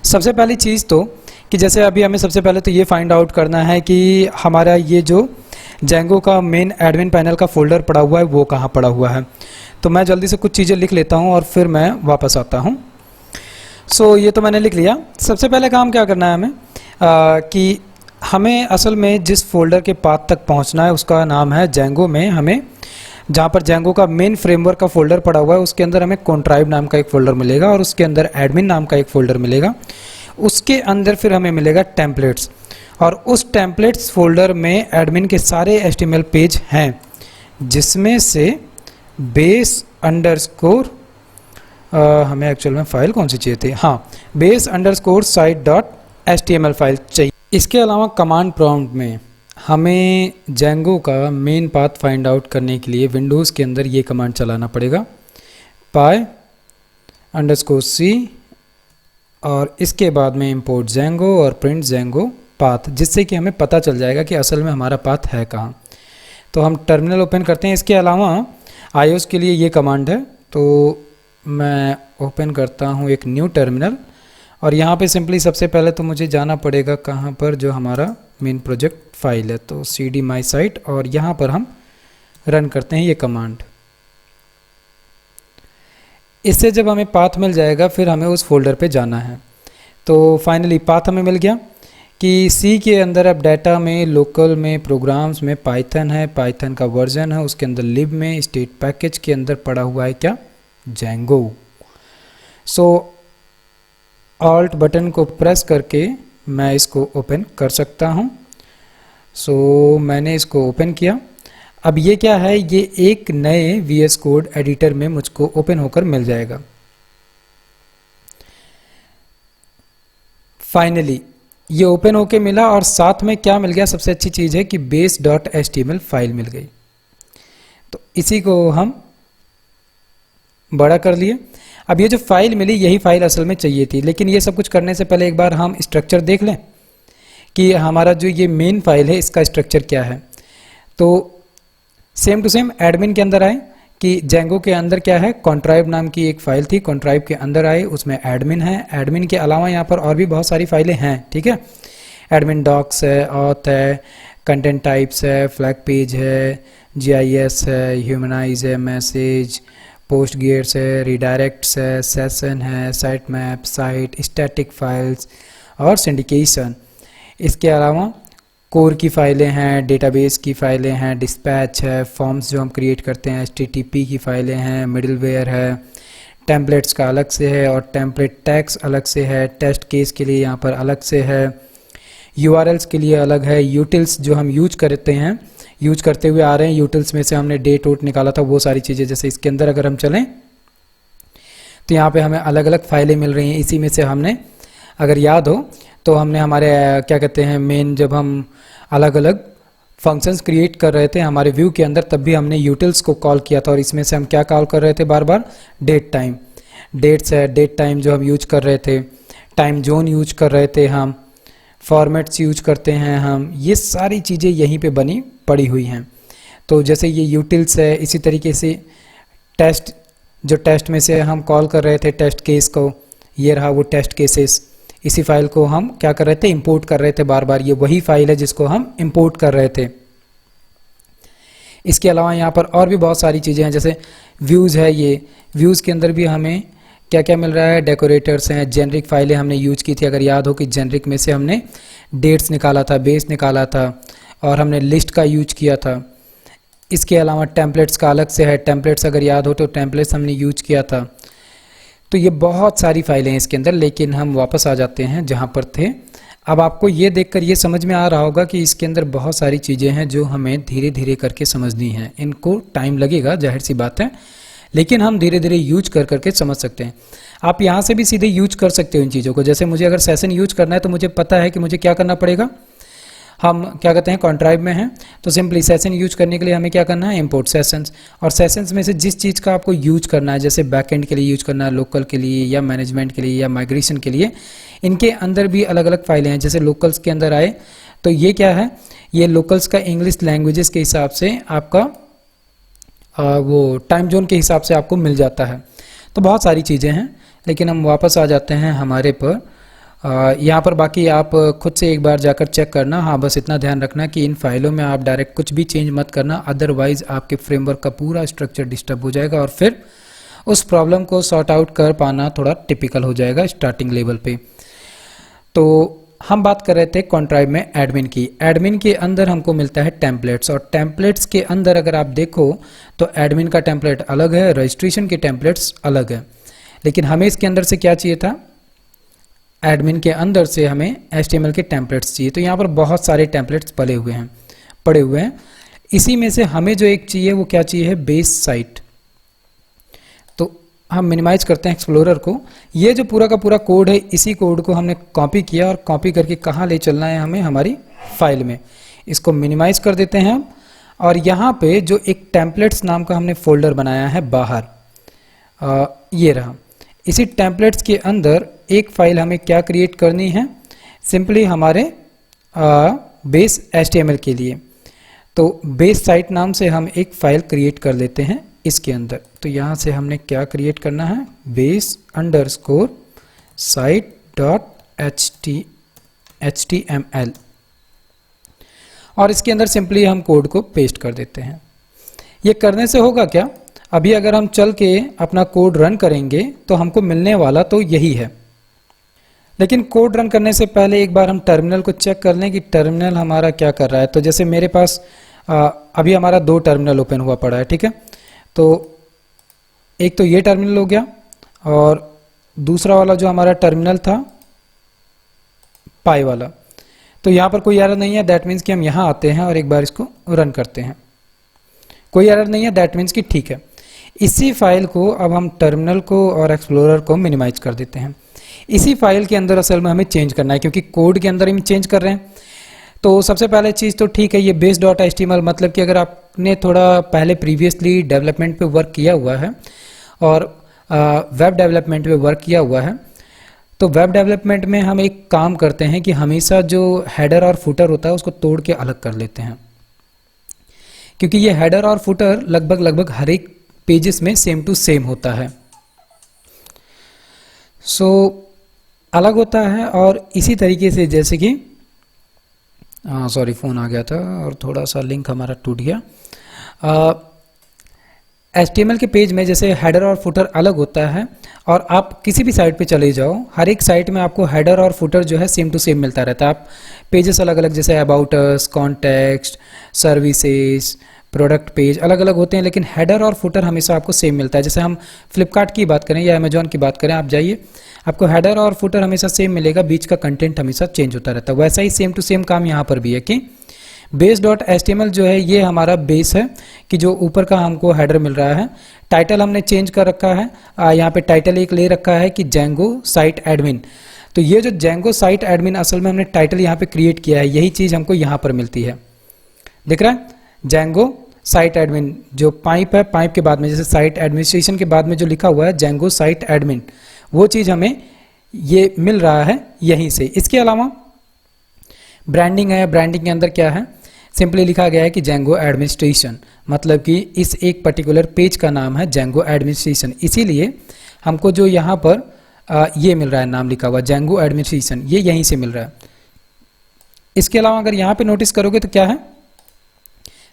सबसे पहली चीज़ तो कि जैसे अभी हमें सबसे पहले तो ये फाइंड आउट करना है कि हमारा ये जो जेंगो का मेन एडमिन पैनल का फोल्डर पड़ा हुआ है वो कहाँ पड़ा हुआ है। तो मैं जल्दी से कुछ चीज़ें लिख लेता हूँ और फिर मैं वापस आता हूँ। सो ये तो मैंने लिख लिया। सबसे पहले काम क्या करना है हमें कि हमें असल में जिस फोल्डर के पाथ तक पहुँचना है उसका नाम है जेंगो में। हमें जहाँ पर जेंगो का मेन फ्रेमवर्क का फोल्डर पड़ा हुआ है उसके अंदर हमें कॉन्ट्राइब नाम का एक फ़ोल्डर मिलेगा और उसके अंदर एडमिन नाम का एक फ़ोल्डर मिलेगा। उसके अंदर फिर हमें मिलेगा टेम्पलेट्स और उस टेम्पलेट्स फोल्डर में एडमिन के सारे HTML पेज हैं जिसमें से base_, हमें एक्चुअल में फ़ाइल कौन सी चाहिए थी, हाँ, base_site.html फाइल चाहिए। इसके अलावा कमांड प्रॉम्प्ट में हमें जेंगो का मेन पाथ फाइंड आउट करने के लिए विंडोज़ के अंदर ये कमांड चलाना पड़ेगा py_c और इसके बाद में import जेंगो और print जेंगो पाथ, जिससे कि हमें पता चल जाएगा कि असल में हमारा पाथ है कहाँ। तो हम टर्मिनल ओपन करते हैं। इसके अलावा iOS के लिए ये कमांड है, तो मैं ओपन करता हूँ एक न्यू टर्मिनल और यहाँ पे सिंपली सबसे पहले तो मुझे जाना पड़ेगा कहाँ पर, जो हमारा मेन प्रोजेक्ट फाइल है, तो cd my site और यहाँ पर हम रन करते हैं ये कमांड। इससे जब हमें पाथ मिल जाएगा फिर हमें उस फोल्डर पे जाना है। तो फाइनली पाथ हमें मिल गया कि C के अंदर अब डाटा में, लोकल में, प्रोग्राम्स में पाइथन है, पाइथन का वर्जन है, उसके अंदर लिब में स्टेट पैकेज के अंदर पड़ा हुआ है क्या, जेंगो। सो ऑल्ट बटन को प्रेस करके मैं इसको ओपन कर सकता हूँ। सो मैंने इसको ओपन किया। अब ये क्या है, ये एक नए VS कोड एडिटर में मुझको ओपन होकर मिल जाएगा। फाइनली ये ओपन होके मिला और साथ में क्या मिल गया, सबसे अच्छी चीज़ है कि base.html फाइल मिल गई। तो इसी को हम बड़ा कर लिए। अब ये जो फाइल मिली यही फाइल असल में चाहिए थी, लेकिन ये सब कुछ करने से पहले एक बार हम स्ट्रक्चर देख लें कि हमारा जो ये मेन फाइल है इसका स्ट्रक्चर क्या है। तो सेम टू सेम एडमिन के अंदर आए कि जेंगो के अंदर क्या है, कॉन्ट्राइब नाम की एक फ़ाइल थी, कॉन्ट्राइब के अंदर आए, उसमें एडमिन है। एडमिन के अलावा यहाँ पर और भी बहुत सारी फाइलें हैं, ठीक है। एडमिन डॉक्स है, ऑथ है, कंटेंट टाइप्स है, फ्लैग पेज है, GIS है, ह्यूमनाइज है, मैसेज, पोस्ट गेट्स है, रिडायरेक्ट्स है, सेशन है, site map, site static files और सिंडिकेशन। इसके अलावा कोर की फ़ाइलें हैं, डेटाबेस की फ़ाइलें हैं, डिस्पैच है, फॉर्म्स जो हम क्रिएट करते हैं, HTTP की फ़ाइलें हैं, मिडलवेयर है, टेम्पलेट्स का अलग से है और टेम्पलेट टैग्स अलग से है, टेस्ट केस के लिए यहाँ पर अलग से है, URLs के लिए अलग है, यूटिल्स जो हम यूज करते हुए आ रहे हैं, यूटिल्स में से हमने डेट वोट निकाला था, वो सारी चीज़ें। जैसे इसके अंदर अगर हम चलें तो यहाँ पे हमें अलग अलग फ़ाइलें मिल रही हैं। इसी में से हमने, अगर याद हो तो हमने हमारे क्या कहते हैं मेन, जब हम अलग अलग फंक्शंस क्रिएट कर रहे थे हमारे व्यू के अंदर, तब भी हमने यूटिल्स को कॉल किया था और इसमें से हम क्या कॉल कर रहे थे बार बार, डेट टाइम, डेट्स है, डेट टाइम जो हम यूज कर रहे थे, टाइम जोन यूज कर रहे थे हम, फॉर्मेट्स यूज करते हैं हम, ये सारी चीज़ें यहीं पे बनी पड़ी हुई हैं। तो जैसे ये यूटिल्स है, इसी तरीके से टेस्ट, जो टेस्ट में से हम कॉल कर रहे थे टेस्ट केस को, ये रहा वो टेस्ट केसेस, इसी फाइल को हम क्या कर रहे थे, इंपोर्ट कर रहे थे बार बार। ये वही फाइल है जिसको हम इंपोर्ट कर रहे थे। इसके अलावा यहाँ पर और भी बहुत सारी चीज़ें हैं, जैसे व्यूज़ है। ये व्यूज़ के अंदर भी हमें क्या क्या मिल रहा है, डेकोरेटर्स हैं, जेनरिक फाइलें हमने यूज की थी। अगर याद हो कि जेनरिक में से हमने डेट्स निकाला था, बेस निकाला था, और हमने लिस्ट का यूज किया था। इसके अलावा टेम्पलेट्स का अलग से है, टेम्पलेट्स अगर याद हो तो टेम्पलेट्स हमने यूज किया था। तो ये बहुत सारी फाइलें हैं इसके अंदर, लेकिन हम वापस आ जाते हैं जहाँ पर थे। अब आपको ये देखकर ये समझ में आ रहा होगा कि इसके अंदर बहुत सारी चीज़ें हैं जो हमें धीरे धीरे करके समझनी है। इनको टाइम लगेगा, जाहिर सी बात है, लेकिन हम धीरे धीरे यूज कर करके समझ सकते हैं। आप यहाँ से भी सीधे यूज कर सकते हो इन चीज़ों को। जैसे मुझे अगर सेशन यूज करना है तो मुझे पता है कि मुझे क्या करना पड़ेगा। हम क्या कहते हैं, कॉन्ट्राइब में हैं, तो सिंपली सेशन यूज करने के लिए हमें क्या करना है, इंपोर्ट सेशंस। और सेशंस में से जिस चीज़ का आपको यूज करना है, जैसे बैकएंड के लिए यूज करना है, लोकल के लिए या मैनेजमेंट के लिए या माइग्रेशन के लिए, इनके अंदर भी अलग अलग फाइलें हैं। जैसे लोकल्स के अंदर आए तो ये क्या है, ये लोकल्स का इंग्लिश लैंग्वेजेस के हिसाब से आपका वो टाइम जोन के हिसाब से आपको मिल जाता है। तो बहुत सारी चीज़ें हैं, लेकिन हम वापस आ जाते हैं हमारे पर। यहाँ पर बाकी आप खुद से एक बार जाकर चेक करना। हाँ, बस इतना ध्यान रखना कि इन फाइलों में आप डायरेक्ट कुछ भी चेंज मत करना, अदरवाइज आपके फ्रेमवर्क का पूरा स्ट्रक्चर डिस्टर्ब हो जाएगा और फिर उस प्रॉब्लम को सॉर्ट आउट कर पाना थोड़ा टिपिकल हो जाएगा स्टार्टिंग लेवल पे। तो हम बात कर रहे थे कॉन्ट्राइब में एडमिन की। एडमिन के अंदर हमको मिलता है टेम्पलेट्स, और टेम्पलेट्स के अंदर अगर आप देखो तो एडमिन का टेम्पलेट अलग है, रजिस्ट्रेशन के टेम्पलेट्स अलग है। लेकिन हमें इसके अंदर से क्या चाहिए था, एडमिन के अंदर से हमें HTML के टेम्पलेट्स चाहिए। तो यहाँ पर बहुत सारे टेम्पलेट्स पड़े हुए हैं। इसी में से हमें जो एक चाहिए वो क्या चाहिए है, बेस साइट। तो हम मिनिमाइज करते हैं एक्सप्लोरर को। ये जो पूरा का पूरा कोड है, इसी कोड को हमने कॉपी किया और कॉपी करके कहाँ ले चलना है हमें, हमारी फाइल में। इसको मिनिमाइज कर देते हैं हम, और यहाँ पे जो एक टेम्पलेट्स नाम का हमने फोल्डर बनाया है बाहर, ये रहा। इसी टेम्पलेट्स के अंदर एक फाइल हमें क्या क्रिएट करनी है, सिंपली हमारे बेस HTML के लिए। तो बेस साइट नाम से हम एक फाइल क्रिएट कर लेते हैं इसके अंदर। तो यहाँ से हमने क्या क्रिएट करना है, base underscore site dot HTML, और इसके अंदर सिंपली हम कोड को पेस्ट कर देते हैं। ये करने से होगा क्या, अभी अगर हम चल के अपना कोड रन करेंगे तो हमको मिलने वाला तो यही है। लेकिन कोड रन करने से पहले एक बार हम टर्मिनल को चेक कर लें कि टर्मिनल हमारा क्या कर रहा है। तो जैसे मेरे पास अभी हमारा 2 टर्मिनल ओपन हुआ पड़ा है, ठीक है। तो एक तो ये टर्मिनल हो गया, और दूसरा वाला जो हमारा टर्मिनल था पाई वाला। तो यहाँ पर कोई एरर नहीं है, दैट मीन्स कि हम यहाँ आते हैं और एक बार इसको रन करते हैं। कोई एरर नहीं है, दैट मीन्स कि ठीक है। इसी फाइल को अब हम टर्मिनल को और एक्सप्लोरर को मिनिमाइज कर देते हैं। इसी फाइल के अंदर असल में हमें चेंज करना है, क्योंकि कोड के अंदर हम चेंज कर रहे हैं। तो सबसे पहले चीज़ तो ठीक है, ये बेस डॉट HTML, मतलब कि अगर आपने थोड़ा पहले प्रीवियसली डेवलपमेंट पे वर्क किया हुआ है और वेब डेवलपमेंट पे वर्क किया हुआ है, तो वेब डेवलपमेंट में हम एक काम करते हैं कि हमेशा जो हेडर और फुटर होता है उसको तोड़ के अलग कर लेते हैं, क्योंकि ये हेडर और फुटर लगभग हर एक पेजेस में सेम टू सेम होता है। सो अलग होता है। और इसी तरीके से जैसे कि सॉरी फ़ोन आ गया था और थोड़ा सा लिंक हमारा टूट गया। HTML के पेज में जैसे हेडर और फुटर अलग होता है, और आप किसी भी साइट पे चले जाओ, हर एक साइट में आपको हेडर और फुटर जो है सेम टू सेम मिलता रहता है। आप पेजेस अलग अलग, जैसे about us, context, services, product page अलग अलग होते हैं, लेकिन हेडर और फुटर हमेशा आपको सेम मिलता है। जैसे हम फ्लिपकार्ट की बात करें या अमेजॉन की बात करें, आप जाइए, आपको हेडर और फुटर हमेशा सेम मिलेगा, बीच का कंटेंट हमेशा चेंज होता रहता है। वैसा ही सेम टू सेम काम यहाँ पर भी है कि बेस डॉट HTML जो है ये हमारा बेस है, कि जो ऊपर का हमको हेडर मिल रहा है। टाइटल हमने चेंज कर रखा है, यहाँ पे टाइटल एक ले रखा है कि जेंगो साइट एडमिन। तो ये जो जेंगो साइट एडमिन, असल में हमने टाइटल यहाँ पे क्रिएट किया है, यही चीज़ हमको यहाँ पर मिलती है। दिख रहा है, जेंगो साइट एडमिन, जो पाइप है, पाइप के बाद में जैसे साइट एडमिनिस्ट्रेशन के बाद में जो लिखा हुआ है जेंगो साइट एडमिन, वो चीज़ हमें ये मिल रहा है यहीं से। इसके अलावा ब्रांडिंग है, ब्रांडिंग के अंदर क्या है, सिंपली लिखा गया है कि जेंगो एडमिनिस्ट्रेशन, मतलब कि इस एक पर्टिकुलर पेज का नाम है जेंगो एडमिनिस्ट्रेशन। इसीलिए हमको जो यहाँ पर ये मिल रहा है नाम लिखा हुआ जेंगो एडमिनिस्ट्रेशन, ये यहीं से मिल रहा है। इसके अलावा अगर यहाँ पे नोटिस करोगे तो क्या है,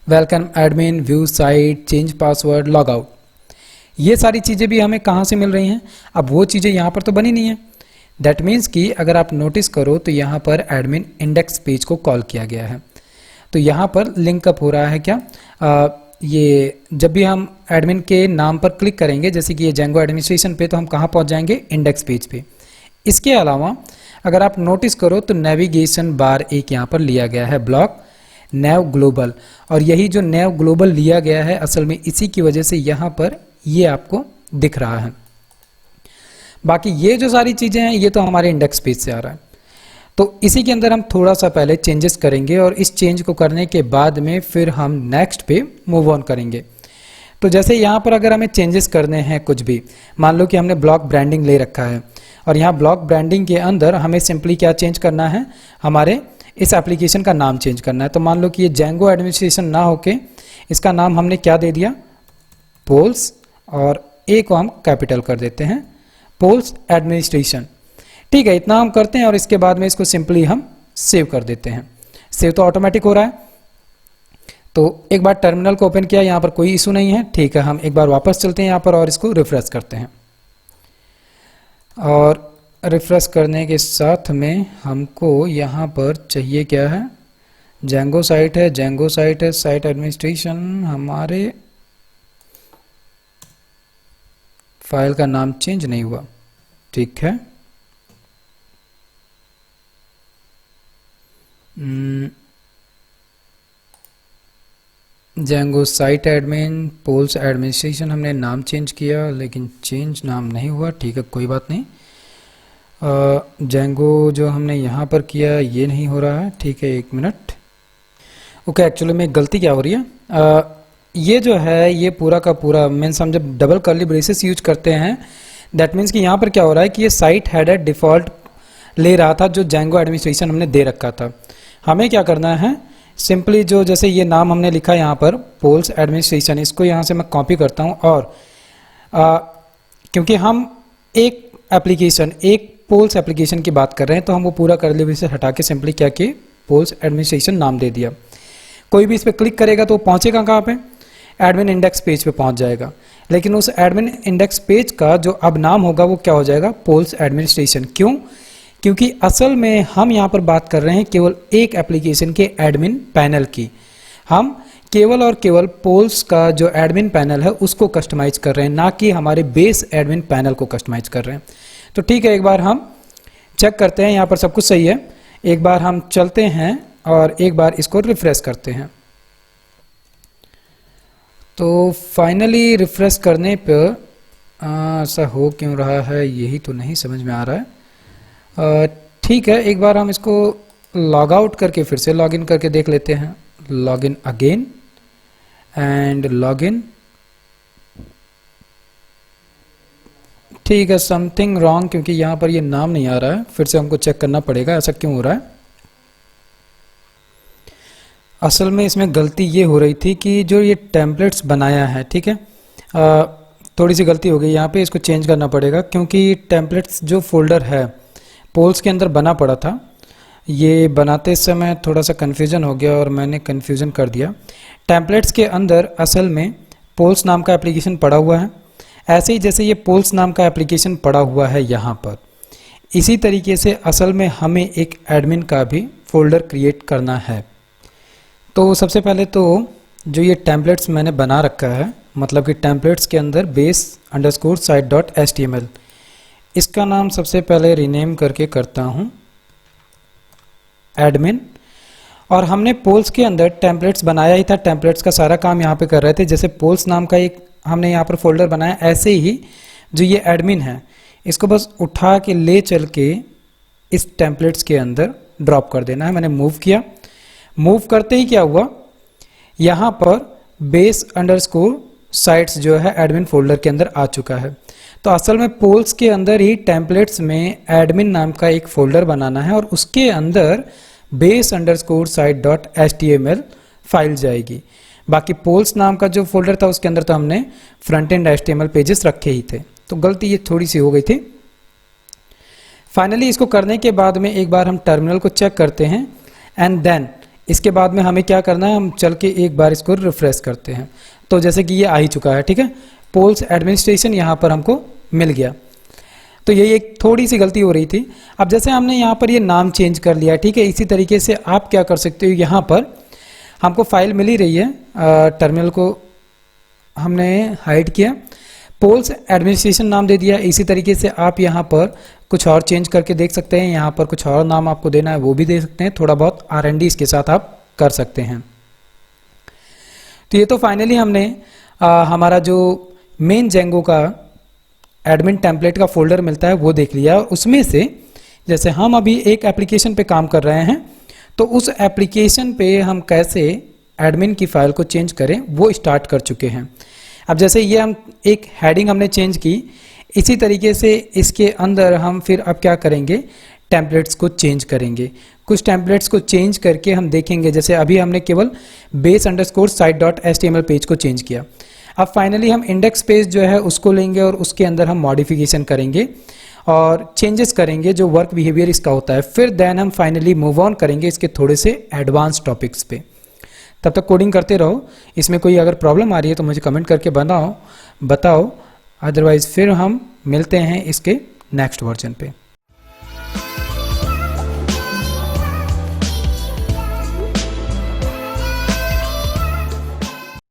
welcome admin, view site, change password, log out, ये सारी चीज़ें भी हमें कहाँ से मिल रही हैं। अब वो चीज़ें यहाँ पर तो बनी नहीं है। दैट मीन्स कि अगर आप नोटिस करो तो यहाँ पर एडमिन इंडेक्स पेज को कॉल किया गया है। तो यहाँ पर लिंकअप हो रहा है क्या, ये जब भी हम एडमिन के नाम पर क्लिक करेंगे, जैसे कि ये जेंगो एडमिनिस्ट्रेशन पे, तो हम कहाँ पहुँच जाएंगे, इंडेक्स पेज पे। इसके अलावा अगर आप नोटिस करो तो नेविगेशन बार एक यहाँ पर लिया गया है, ब्लॉक नेव ग्लोबल, और यही जो नेव ग्लोबल लिया गया है असल में इसी की वजह से यहाँ पर ये आपको दिख रहा है। बाकी ये जो सारी चीज़ें हैं ये तो हमारे इंडेक्स पेज से आ रहा है। तो इसी के अंदर हम थोड़ा सा पहले चेंजेस करेंगे और इस चेंज को करने के बाद में फिर हम नेक्स्ट पे मूव ऑन करेंगे। तो जैसे यहाँ पर अगर हमें चेंजेस करने हैं कुछ भी, मान लो कि हमने ब्लॉक ब्रांडिंग ले रखा है और यहाँ ब्लॉक ब्रांडिंग के अंदर हमें सिंपली क्या चेंज करना है, हमारे इस एप्लीकेशन का नाम चेंज करना है। तो मान लो कि ये जेंगो एडमिनिस्ट्रेशन ना होके इसका नाम हमने क्या दे दिया, पोल्स, और ए को हम कैपिटल कर देते हैं, पोल्स एडमिनिस्ट्रेशन। ठीक है, इतना हम करते हैं और इसके बाद में इसको सिंपली हम सेव कर देते हैं। सेव तो ऑटोमेटिक हो रहा है। तो एक बार टर्मिनल को ओपन किया, यहाँ पर कोई इशू नहीं है। ठीक है, हम एक बार वापस चलते हैं यहाँ पर और इसको रिफ्रेश करते हैं। और रिफ्रेश करने के साथ में हमको यहाँ पर चाहिए क्या है, जेंगो साइट है, जेंगो साइट है, साइट एडमिनिस्ट्रेशन, हमारे फाइल का नाम चेंज नहीं हुआ। ठीक है, Django site admin, polls administration, हमने नाम चेंज किया लेकिन चेंज नाम नहीं हुआ। ठीक है, कोई बात नहीं। जेंगो जो हमने यहाँ पर किया ये नहीं हो रहा है। ठीक है, एक मिनट। ओके, एक्चुअली में गलती क्या हो रही है, ये जो है ये पूरा का पूरा मीन्स हम जब डबल कर्ली ब्रेसेस यूज करते हैं, दैट मीन्स कि यहाँ पर क्या हो रहा है कि ये साइट हेडर डिफ़ॉल्ट ले रहा था जो जेंगो एडमिनिस्ट्रेशन हमने दे रखा था। हमें क्या करना है, सिंपली जो जैसे ये नाम हमने लिखा है यहाँ पर पोल्स एडमिनिस्ट्रेशन, इसको यहाँ से मैं कॉपी करता हूँ और क्योंकि हम एक एप्लीकेशन, एक पोल्स एप्लीकेशन की बात कर रहे हैं, तो हम वो पूरा कर्ली ब्रेसेस हटा के सिंपली क्या किए, पोल्स एडमिनिस्ट्रेशन नाम दे दिया। कोई भी इस पर क्लिक करेगा तो पहुँचेगा कहाँ पे, एडमिन इंडेक्स पेज पे पहुँच जाएगा। लेकिन उस एडमिन इंडेक्स पेज का जो अब नाम होगा वो क्या हो जाएगा, पोल्स एडमिनिस्ट्रेशन। क्यों, क्योंकि असल में हम यहाँ पर बात कर रहे हैं केवल एक एप्लीकेशन के एडमिन पैनल की। हम केवल और केवल पोल्स का जो एडमिन पैनल है उसको कस्टमाइज कर रहे हैं, ना कि हमारे बेस एडमिन पैनल को कस्टमाइज कर रहे हैं। तो ठीक है, एक बार हम चेक करते हैं, यहाँ पर सब कुछ सही है। एक बार हम चलते हैं और एक बार इसको रिफ्रेश करते हैं। तो फाइनली रिफ्रेश करने पर ऐसा हो क्यों रहा है यही तो नहीं समझ में आ रहा है। ठीक है, एक बार हम इसको लॉग आउट करके फिर से लॉगिन करके देख लेते हैं। Login again and login. ठीक है, समथिंग रॉन्ग, क्योंकि यहाँ पर ये नाम नहीं आ रहा है। फिर से हमको चेक करना पड़ेगा ऐसा क्यों हो रहा है। असल में इसमें गलती ये हो रही थी कि जो ये टेम्पलेट्स बनाया है, ठीक है, थोड़ी सी गलती हो गई यहाँ पे, इसको चेंज करना पड़ेगा। क्योंकि टेम्पलेट्स जो फोल्डर है पोल्स के अंदर बना पड़ा था, ये बनाते समय थोड़ा सा कन्फ्यूज़न हो गया और मैंने कन्फ्यूज़न कर दिया। टेम्पलेट्स के अंदर असल में पोल्स नाम का एप्लीकेशन पड़ा हुआ है, ऐसे ही जैसे ये पोल्स नाम का एप्लीकेशन पड़ा हुआ है यहाँ पर, इसी तरीके से असल में हमें एक एडमिन का भी फोल्डर क्रिएट करना है। तो सबसे पहले तो जो ये टेम्पलेट्स मैंने बना रखा है, मतलब कि टेम्पलेट्स के अंदर base_site.html, इसका नाम सबसे पहले रीनेम करके करता हूँ एडमिन। और हमने पोल्स के अंदर टेम्पलेट्स बनाया ही था, टेम्पलेट्स का सारा काम यहाँ पे कर रहे थे। जैसे पोल्स नाम का एक हमने यहाँ पर फोल्डर बनाया, ऐसे ही जो ये एडमिन है इसको बस उठा के ले चल के इस टेम्पलेट्स के अंदर ड्रॉप कर देना है। मैंने मूव किया, मूव करते ही क्या हुआ, यहाँ पर base_sites जो है एडमिन फोल्डर के अंदर आ चुका है। तो असल में पोल्स के अंदर ही टेम्पलेट्स में एडमिन नाम का एक फोल्डर बनाना है और उसके अंदर base_site.html फाइल जाएगी। बाकी पोल्स नाम का जो फोल्डर था उसके अंदर तो हमने फ्रंट एंड HTML पेजेस रखे ही थे। तो गलती ये थोड़ी सी हो गई थी। फाइनली इसको करने के बाद में एक बार हम टर्मिनल को चेक करते हैं एंड देन इसके बाद में हमें क्या करना है, हम चल के एक बार इसको रिफ्रेश करते हैं। तो जैसे कि ये आ ही चुका है, ठीक है, पोल्स एडमिनिस्ट्रेशन यहाँ पर हमको मिल गया। तो यही एक थोड़ी सी गलती हो रही थी। अब जैसे हमने यहाँ पर ये नाम चेंज कर लिया, ठीक है, इसी तरीके से आप क्या कर सकते हो, यहाँ पर हमको फाइल मिल ही रही है, टर्मिनल को हमने हाइड किया, पोल्स एडमिनिस्ट्रेशन नाम दे दिया। इसी तरीके से आप यहाँ पर कुछ और चेंज करके देख सकते हैं, यहाँ पर कुछ और नाम आपको देना है वो भी दे सकते हैं, थोड़ा बहुत R&D इसके साथ आप कर सकते हैं। तो ये तो फाइनली हमने हमारा जो मेन जेंगो का एडमिन टेम्पलेट का फोल्डर मिलता है वो देख लिया। उसमें से जैसे हम अभी एक एप्लीकेशन पे काम कर रहे हैं, तो उस एप्लीकेशन पे हम कैसे एडमिन की फाइल को चेंज करें वो स्टार्ट कर चुके हैं। अब जैसे ये हम एक हेडिंग हमने चेंज की, इसी तरीके से इसके अंदर हम फिर अब क्या करेंगे, टेम्पलेट्स को चेंज करेंगे। कुछ टेम्पलेट्स को चेंज करके हम देखेंगे, जैसे अभी हमने केवल base_site.html पेज को चेंज किया। अब फाइनली हम इंडेक्स पेज जो है उसको लेंगे और उसके अंदर हम मॉडिफिकेशन करेंगे और चेंजेस करेंगे जो वर्क बिहेवियर इसका होता है। फिर देन हम फाइनली मूव ऑन करेंगे इसके थोड़े से एडवांस टॉपिक्स पे। तब तक कोडिंग करते रहो। इसमें कोई अगर प्रॉब्लम आ रही है तो मुझे कमेंट करके बताओ। अदरवाइज फिर हम मिलते हैं इसके नेक्स्ट वर्जन पे।